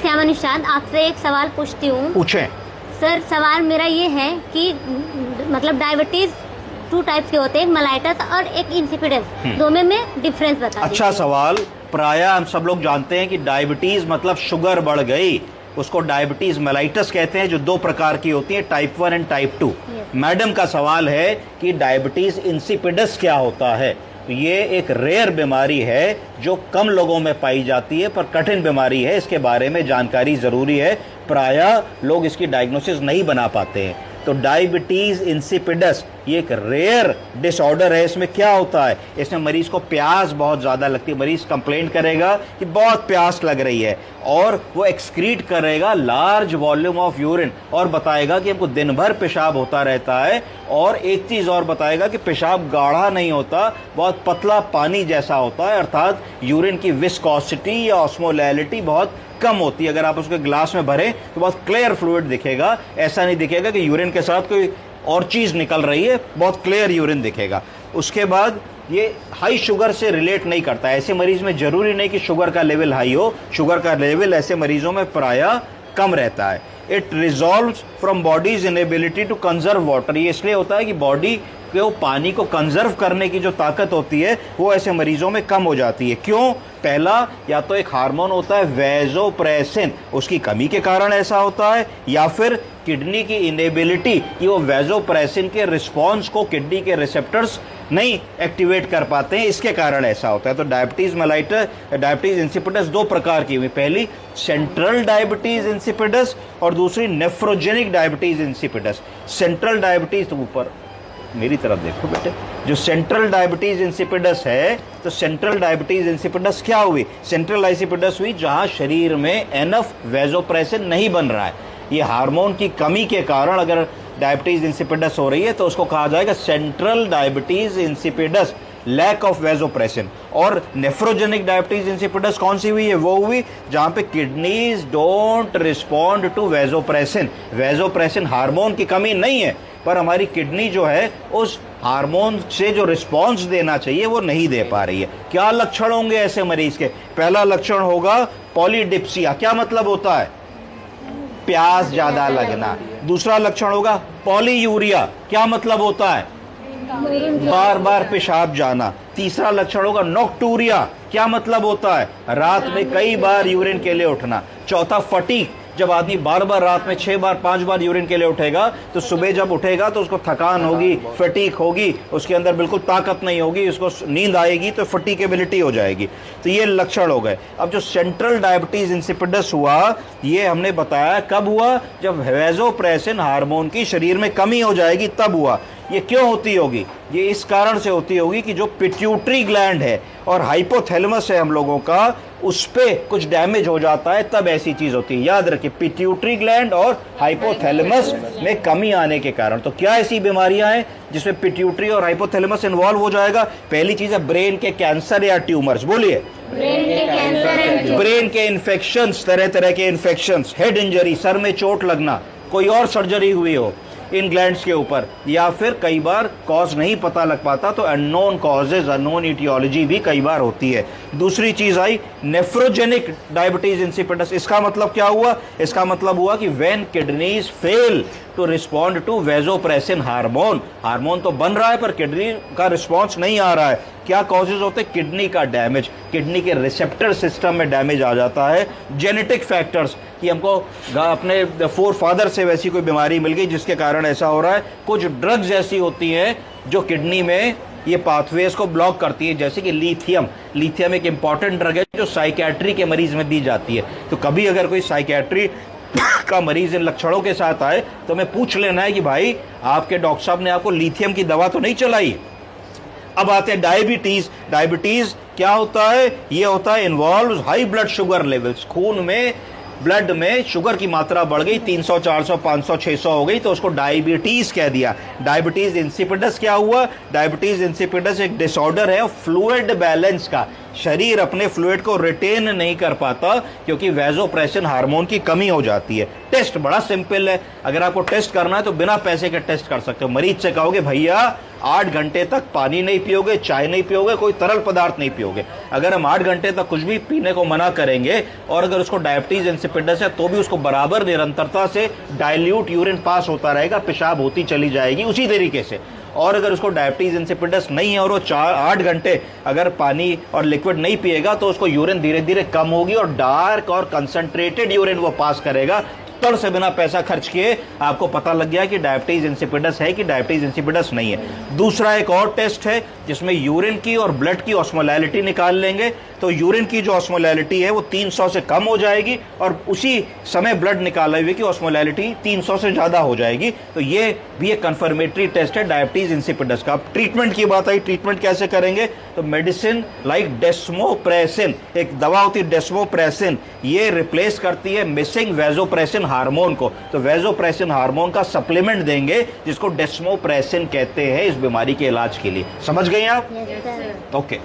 श्यामा निषाद, आपसे एक सवाल पूछती हूँ। पूछें। सर, सवाल मेरा ये है कि मतलब डायबिटीज 2 टाइप्स के होते हैं, एक मेलाइटस और एक इंसिपिडस, दोनों में डिफरेंस बता दीजिए। अच्छा सवाल। प्रायः हम सब लोग जानते हैं कि डायबिटीज मतलब शुगर बढ़ गई, उसको डायबिटीज मेलाइटस कहते हैं, जो 2 प्रकार की होती है, टाइप 1 एंड टाइप 2। मैडम का सवाल है कि डायबिटीज इंसिपिडस क्या होता है। तो ये एक रेयर बीमारी है जो कम लोगों में पाई जाती है, पर कठिन बीमारी है, इसके बारे में जानकारी जरूरी है। प्रायः लोग इसकी डायग्नोसिस नहीं बना पाते हैं। तो डायबिटीज इंसिपिडस ये एक रेयर डिसऑर्डर है। इसमें क्या होता है, इसमें मरीज को प्यास बहुत ज़्यादा लगती है, मरीज कंप्लेंट करेगा कि बहुत प्यास लग रही है, और वो एक्सक्रीट करेगा लार्ज वॉल्यूम ऑफ यूरिन, और बताएगा कि हमको दिन भर पेशाब होता रहता है, और एक चीज़ और बताएगा कि पेशाब गाढ़ा नहीं होता, बहुत पतला पानी जैसा होता है, अर्थात यूरिन की विस्कोसिटी या ऑस्मोलैलिटी बहुत कम होती है। अगर आप उसके ग्लास में भरें तो बहुत क्लियर फ्लूइड दिखेगा, ऐसा नहीं दिखेगा कि यूरिन के साथ कोई और चीज़ निकल रही है, बहुत क्लियर यूरिन दिखेगा। उसके बाद ये हाई शुगर से रिलेट नहीं करता है। ऐसे मरीज में जरूरी नहीं कि शुगर का लेवल हाई हो, शुगर का लेवल ऐसे मरीजों में प्रायः कम रहता है। It resolves from body's inability to conserve water. ये इसलिए होता है कि बॉडी को पानी को कंजर्व करने की जो ताकत होती है वो ऐसे मरीजों में कम हो जाती है। क्यों? पहला, या तो एक हार्मोन होता है वैसोप्रेसिन, उसकी कमी के कारण ऐसा होता है, या फिर किडनी की इनेबिलिटी कि वो वैसोप्रेसिन के रिस्पॉन्स को किडनी के रिसेप्टर्स नहीं एक्टिवेट कर पाते हैं, इसके कारण ऐसा होता है। तो डायबिटीज मेलाइटस, डायबिटीज इंसिपिडस 2 प्रकार की हुई। पहली सेंट्रल डायबिटीज इंसिपिडस और दूसरी nephrogenic diabetes insipidus. Central diabetes, तो ऊपर मेरी तरफ देखो बेटे, जो सेंट्रल डायबिटीज इंसिपिडस है, तो सेंट्रल डायबिटीज इंसिपिडस क्या हुई? सेंट्रल इंसिपिडस हुई जहां शरीर में एनफ वैसोप्रेसिन नहीं बन रहा है। ये हार्मोन की कमी के कारण अगर डायबिटीज इंसिपिडस हो रही है तो उसको कहा जाएगा central diabetes insipidus, lack of vasopressin. और नेफ्रोजेनिक डायबिटीज इंसिपिडस कौन सी हुई है? वो हुई जहां पे kidneys don't respond to vasopressin. Vasopressin hormone की कमी नहीं है, पर हमारी किडनी जो है उस हार्मोन से जो रिस्पॉन्स देना चाहिए वो नहीं दे पा रही है। क्या लक्षण होंगे ऐसे मरीज के? पहला लक्षण होगा पॉलीडिप्सिया। क्या मतलब होता है? प्यास ज्यादा लगना। दूसरा लक्षण होगा पॉलीयूरिया। क्या मतलब होता है? बार बार पेशाब जाना। तीसरा लक्षण होगा नॉक्टूरिया। क्या मतलब होता है? रात में कई बार यूरिन के लिए उठना। चौथा फटीग, जब आदमी बार बार रात में 6 बार 5 बार यूरिन के लिए उठेगा तो सुबह जब उठेगा तो उसको थकान होगी, फटीग होगी, उसके अंदर बिल्कुल ताकत नहीं होगी, उसको नींद आएगी तो फटीकेबिलिटी हो जाएगी। तो ये लक्षण हो गए। अब जो सेंट्रल डायबिटीज इंसिपिडस हुआ, ये हमने बताया कब हुआ? जब वैसोप्रेसिन हार्मोन की शरीर में कमी हो जाएगी तब हुआ। ये क्यों होती होगी? ये इस कारण से होती होगी कि जो पिट्यूटरी ग्लैंड है और हाइपोथैलेमस है हम लोगों का, उस पे कुछ डैमेज हो जाता है, तब ऐसी चीज होती है। याद रखिए, पिट्यूटरी ग्लैंड और हाइपोथैलेमस में कमी आने के कारण। तो क्या ऐसी बीमारियां हैं जिसमें पिट्यूटरी और हाइपोथैलेमस इन्वॉल्व हो जाएगा? पहली चीज है ब्रेन के कैंसर या ट्यूमर्स। बोलिए। ब्रेन के इन्फेक्शंस, तरह तरह के इन्फेक्शंस, हेड इंजरी, सर में चोट लगना, कोई और सर्जरी हुई हो इन ग्लैंड्स के ऊपर, या फिर कई बार कॉज नहीं पता लग पाता तो अननोन कॉजेज, अननोन इटियोलॉजी भी कई बार होती है। दूसरी चीज आई नेफ्रोजेनिक डायबिटीज इंसिपिडस। इसका मतलब क्या हुआ? इसका मतलब हुआ कि when kidneys fail to respond to vasopressin hormone, hormone तो बन रहा है पर किडनी का रिस्पॉन्स नहीं आ रहा है। क्या कॉजेज होते हैं? किडनी का डैमेज, किडनी के रिसेप्टर सिस्टम में डैमेज आ जाता है। जेनेटिक फैक्टर्स, कि हमको अपने फोर फादर से वैसी कोई बीमारी मिल गई जिसके कारण ऐसा हो रहा है। कुछ ड्रग्स ऐसी होती हैं जो किडनी में ये पाथवेज को ब्लॉक करती है, जैसे कि लिथियम। लिथियम एक इंपॉर्टेंट ड्रग है जो साइकियाट्री के मरीज में दी जाती है। तो कभी अगर कोई साइकियाट्री का मरीज इन लक्षणों के साथ आए तो मैं पूछ लेना है कि भाई आपके डॉक्टर साहब ने आपको लिथियम की दवा तो नहीं चलाई। अब आते हैं डायबिटीज। डायबिटीज क्या होता है? ये होता है involve high blood sugar levels. खून में, ब्लड में शुगर की मात्रा बढ़ गई, 300, 400, 500, 600 हो गई तो उसको डायबिटीज कह दिया। डायबिटीज इंसिपिडस क्या हुआ? डायबिटीज इंसिपिडस एक डिसऑर्डर है फ्लूइड बैलेंस का। शरीर अपने फ्लूइड को रिटेन नहीं कर पाता क्योंकि वैसोप्रेसिन हार्मोन की कमी हो जाती है। टेस्ट बड़ा सिंपल है। अगर आपको टेस्ट करना है तो बिना पैसे के टेस्ट कर सकते हो। मरीज से कहोगे भैया 8 घंटे तक पानी नहीं पियोगे, चाय नहीं पियोगे, कोई तरल पदार्थ नहीं पियोगे। अगर हम 8 घंटे तक कुछ भी पीने को मना करेंगे और अगर उसको डायबिटीज इंसिपिडस है तो भी उसको बराबर निरंतरता से डाइल्यूट यूरिन पास होता रहेगा, पेशाब होती चली जाएगी उसी तरीके से। और अगर उसको डायबिटीज इंसिपिडस नहीं है और वो 8 घंटे अगर पानी और लिक्विड नहीं पिएगा तो उसको यूरिन धीरे धीरे कम होगी और डार्क और कंसंट्रेटेड यूरिन वो पास करेगा। तड़ से बिना पैसा खर्च किए आपको पता लग गया कि डायबिटीज इंसिपिडस है कि डायबिटीज इंसिपिडस नहीं है। दूसरा एक और टेस्ट है जिसमें यूरिन की और ब्लड की ऑस्मोलैलिटी निकाल लेंगे। तो यूरिन की जो ऑस्मोलैलिटी है वो 300 से कम हो जाएगी और उसी समय ब्लड निकाले हुए की ऑस्मोलैलिटी 300 से ज्यादा हो जाएगी। तो ये भी एक कंफर्मेटरी टेस्ट है डायबिटीज इंसिपिडस का। अब ट्रीटमेंट की बात आई, ट्रीटमेंट कैसे करेंगे? तो मेडिसिन लाइक डेस्मोप्रेसिन, एक दवा होती है डेस्मोप्रेसिन, ये रिप्लेस करती है मिसिंग वेजोप्रेसिन हार्मोन को। तो वेजोप्रेसिन हार्मोन का सप्लीमेंट देंगे जिसको डेस्मोप्रेसिन कहते हैं इस बीमारी के इलाज के लिए। समझ गए आप? Yes, sir. ओके।